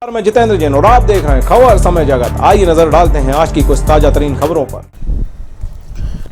मैं जितेंद्र जैन और आप देख रहे हैं खबर समय जगत। आइए नजर डालते हैं आज की कुछ ताजा तरीन खबरों पर।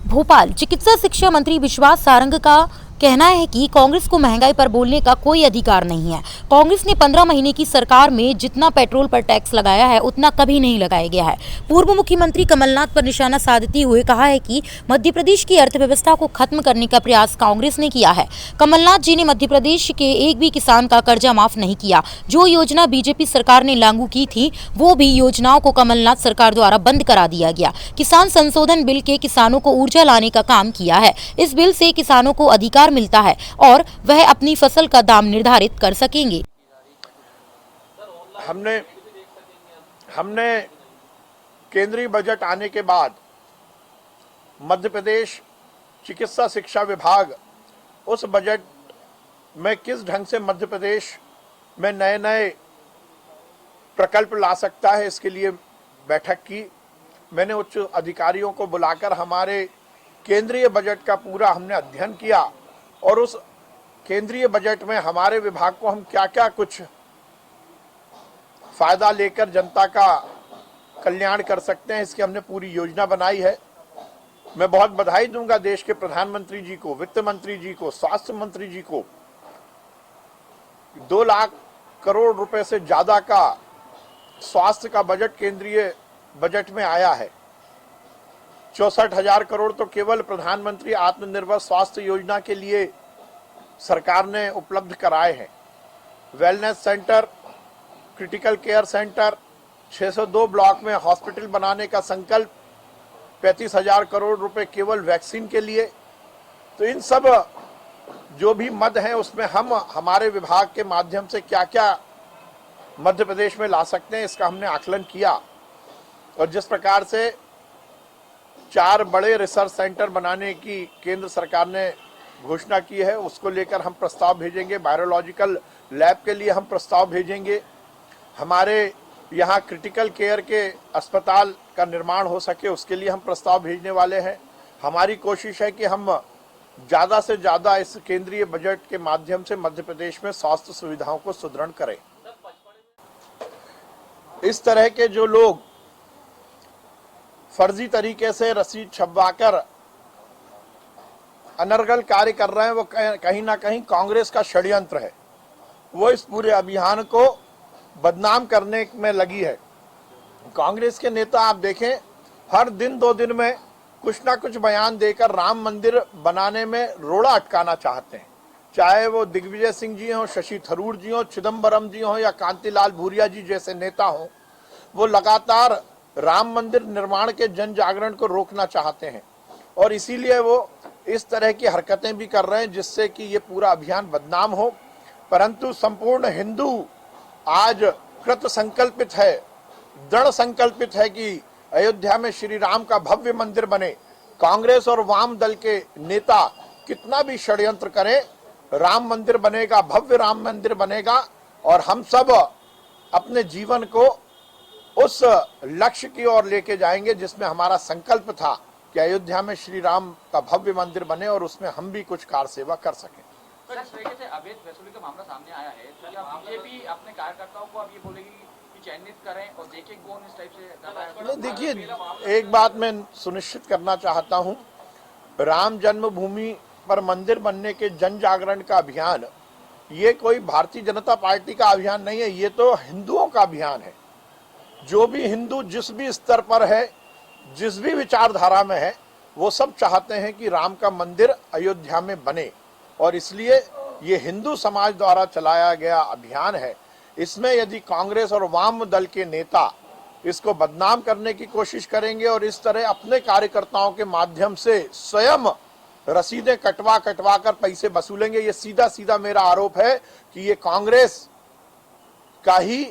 भोपाल चिकित्सा शिक्षा मंत्री विश्वास सारंग का कहना है कि कांग्रेस को महंगाई पर बोलने का कोई अधिकार नहीं है। कांग्रेस ने 15 महीने की सरकार में जितना पेट्रोल पर टैक्स लगाया है उतना कभी नहीं लगाया गया है। पूर्व मुख्यमंत्री कमलनाथ पर निशाना साधते हुए कहा है कि मध्य प्रदेश की अर्थव्यवस्था को खत्म करने का प्रयास कांग्रेस ने किया है। कमलनाथ जी ने मध्य प्रदेश के एक भी किसान का कर्जा माफ नहीं किया। जो योजना बीजेपी सरकार ने लागू की थी वो भी योजनाओं को कमलनाथ सरकार द्वारा बंद करा दिया गया। किसान संशोधन बिल के किसानों को ऊर्जा लाने का काम किया है। इस बिल से किसानों को अधिकार मिलता है और वह अपनी फसल का दाम निर्धारित कर सकेंगे। हमने केंद्रीय बजट आने के बाद मध्य प्रदेश चिकित्सा शिक्षा विभाग उस बजट में किस ढंग से मध्य प्रदेश में नए नए प्रकल्प ला सकता है, इसके लिए बैठक की। मैंने उच्च अधिकारियों को बुलाकर हमारे केंद्रीय बजट का पूरा हमने अध्ययन किया और उस केंद्रीय बजट में हमारे विभाग को हम क्या क्या कुछ फायदा लेकर जनता का कल्याण कर सकते हैं, इसकी हमने पूरी योजना बनाई है। मैं बहुत बधाई दूंगा देश के प्रधानमंत्री जी को, वित्त मंत्री जी को, स्वास्थ्य मंत्री जी को। 2 लाख करोड़ रुपए से ज्यादा का स्वास्थ्य का बजट केंद्रीय बजट में आया है। 64,000 करोड़ तो केवल प्रधानमंत्री आत्मनिर्भर स्वास्थ्य योजना के लिए सरकार ने उपलब्ध कराए हैं। Wellness centre, critical care centre, 602 block में हॉस्पिटल बनाने का संकल्प, 35,000 करोड़ रुपए केवल वैक्सीन के लिए। तो इन सब जो भी मद हैं उसमें हम हमारे विभाग के माध्यम से क्या क्या मध्य प्रदेश में ला सकते हैं, इसका हमने आकलन किया। और जिस प्रकार से 4 बड़े रिसर्च सेंटर बनाने की केंद्र सरकार ने घोषणा की है, उसको लेकर हम प्रस्ताव भेजेंगे। वायरोलॉजिकल लैब के लिए हम प्रस्ताव भेजेंगे। हमारे यहाँ क्रिटिकल केयर के अस्पताल का निर्माण हो सके उसके लिए हम प्रस्ताव भेजने वाले हैं। हमारी कोशिश है कि हम ज़्यादा से ज़्यादा इस केंद्रीय बजट के माध्यम से मध्य प्रदेश में स्वास्थ्य सुविधाओं को सुदृढ़ करें। इस तरह के जो लोग फर्जी तरीके से रसीद छपवाकर अनर्गल कार्य कर रहे हैं, वो कहीं ना कहीं कांग्रेस का षड्यंत्र है। वो इस पूरे अभियान को बदनाम करने में लगी है। कांग्रेस के नेता आप देखें, हर दिन 2 दिन में कुछ ना कुछ बयान देकर राम मंदिर बनाने में रोड़ा अटकाना चाहते हैं। चाहे वो दिग्विजय सिंह जी हों, शशि थरूर जी हों, चिदम्बरम जी हों या कांतिलाल भूरिया जी जैसे नेता हों, वो लगातार राम मंदिर निर्माण के जन जागरण को रोकना चाहते हैं और इसीलिए वो इस तरह की हरकतें भी कर रहे हैं जिससे कि ये पूरा अभियान बदनाम हो। परंतु संपूर्ण हिंदू आज कृत संकल्पित है, दृढ़ संकल्पित है कि अयोध्या में श्री राम का भव्य मंदिर बने। कांग्रेस और वाम दल के नेता कितना भी षड्यंत्र करें, राम मंदिर बनेगा, भव्य राम मंदिर बनेगा और हम सब अपने जीवन को उस लक्ष्य की ओर लेके जाएंगे जिसमें हमारा संकल्प था कि अयोध्या में श्री राम का भव्य मंदिर बने और उसमें हम भी कुछ कार सेवा कर सकें। सर, इस तरीके से अवैध वसूली का मामला सामने आया है, तो क्या बीजेपी अपने कार्यकर्ताओं को अब ये बोलेगी कि चयनित करें और देखें कौन इस टाइप से कर रहा है? नहीं, देखिए, एक बात मैं सुनिश्चित करना चाहता हूं, राम जन्मभूमि पर मंदिर बनने के जन जागरण का अभियान ये कोई भारतीय जनता पार्टी का अभियान नहीं है, ये तो हिंदुओं का अभियान है। जो भी हिंदू जिस भी स्तर पर है, जिस भी विचारधारा में है, वो सब चाहते हैं कि राम का मंदिर अयोध्या में बने और इसलिए ये हिंदू समाज द्वारा चलाया गया अभियान है। इसमें यदि कांग्रेस और वाम दल के नेता इसको बदनाम करने की कोशिश करेंगे और इस तरह अपने कार्यकर्ताओं के माध्यम से स्वयं रसीदें कटवा कर पैसे वसूलेंगे, ये सीधा सीधा मेरा आरोप है कि ये कांग्रेस का ही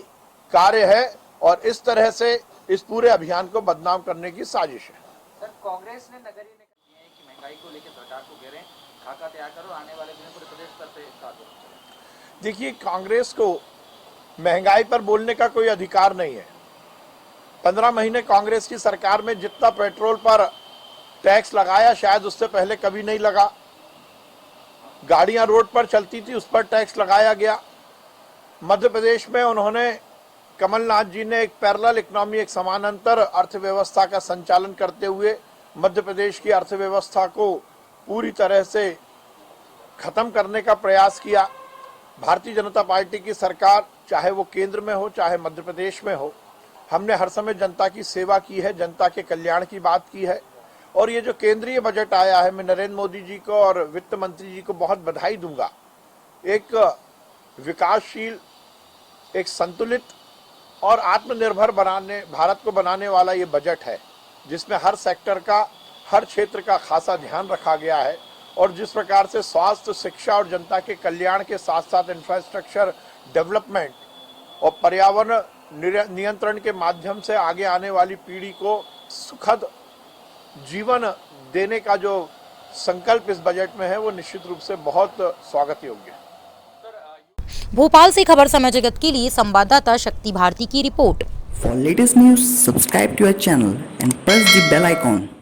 कार्य है और इस तरह से इस पूरे अभियान को बदनाम करने की साजिश है। सर, कांग्रेस ने नगरीय निकाय है कि महंगाई को लेकर सरकार को कह रहे हैं खाका तैयार करो, आने वाले दिनों पूरे प्रदेश स्तर पे इसका आंदोलन चलेगा। देखिए, कांग्रेस को महंगाई पर बोलने का कोई अधिकार नहीं है। 15 महीने कांग्रेस की सरकार में जितना पेट्रोल पर टैक्स लगाया शायद उससे पहले कभी नहीं लगा। गाड़ियां रोड पर चलती थी, उस पर टैक्स लगाया गया। मध्य प्रदेश में उन्होंने कमलनाथ जी ने एक पैरेलल इकोनॉमी, एक समानांतर अर्थव्यवस्था का संचालन करते हुए मध्य प्रदेश की अर्थव्यवस्था को पूरी तरह से खत्म करने का प्रयास किया। भारतीय जनता पार्टी की सरकार, चाहे वो केंद्र में हो चाहे मध्य प्रदेश में हो, हमने हर समय जनता की सेवा की है, जनता के कल्याण की बात की है। और ये जो केंद्रीय बजट आया है, मैं नरेंद्र मोदी जी को और वित्त मंत्री जी को बहुत बधाई दूंगा। एक विकासशील, एक संतुलित और आत्मनिर्भर भारत को बनाने वाला ये बजट है, जिसमें हर सेक्टर का, हर क्षेत्र का खासा ध्यान रखा गया है। और जिस प्रकार से स्वास्थ्य, शिक्षा और जनता के कल्याण के साथ साथ इंफ्रास्ट्रक्चर डेवलपमेंट और पर्यावरण नियंत्रण के माध्यम से आगे आने वाली पीढ़ी को सुखद जीवन देने का जो संकल्प इस बजट में है, वो निश्चित रूप से बहुत स्वागत योग्य है। भोपाल से खबर समय जगत के लिए संवाददाता शक्ति भारती की report. For latest news, subscribe to our channel and press the bell icon.